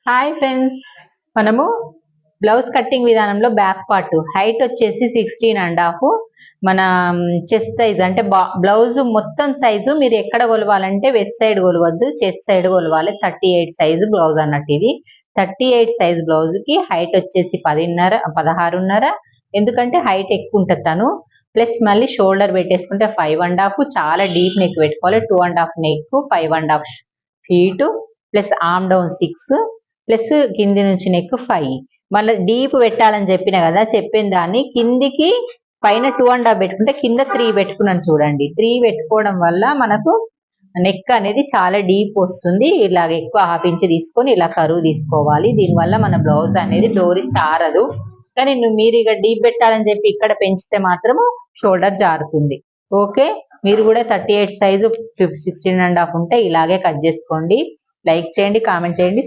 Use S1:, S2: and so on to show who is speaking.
S1: Hi friends, మనము blouse cutting విధానంలో back part height వచ్చేసి 16.5, మన చెస్ట్ సైజ్ అంటే బ్లౌజ్ మొత్తం సైజు మీరు ఎక్కడ కొలవాలంటే వెస్ట్ సైడ్ కొలవద్దు, చెస్ట్ సైడ్ కొలవాలి. 38 సైజు బ్లౌజ్ అన్నట్టు. ఇది 38 సైజ్ బ్లౌజ్ కి హైట్ వచ్చేసి 16.5. ఎందుకంటే హైట్ ఎక్కువ ఉంటుంది తను. ప్లస్ మళ్ళీ షోల్డర్ పెట్టేసుకుంటే 5.5, చాలా డీప్ నెక్ పెట్టుకోవాలి. 2.5 neck, 5.5 feet, plus arm down 6, plus కింది నుంచి నెక్ 5. మళ్ళీ డీప్ పెట్టాలని చెప్పిన కదా, చెప్పిన దాన్ని కిందికి పైన 2.5 పెట్టుకుంటే కింద 3 పెట్టుకున్నాను చూడండి. 3 పెట్టుకోవడం వల్ల మనకు నెక్ అనేది చాలా డీప్ వస్తుంది. ఇలాగ ఎక్కువ 1/2 ఇంచ్ తీసుకొని ఇలా కరువు తీసుకోవాలి. దీనివల్ల మన బ్లౌజ్ అనేది డోరీ చారదు. కానీ మీరు ఇక డీప్ పెట్టాలని చెప్పి ఇక్కడ పెంచితే మాత్రము షోల్డర్ జారుతుంది. ఓకే, మీరు కూడా 38 సైజు 16.5 ఉంటే ఇలాగే కట్ చేసుకోండి. లైక్ చేయండి, కామెంట్ చేయండి,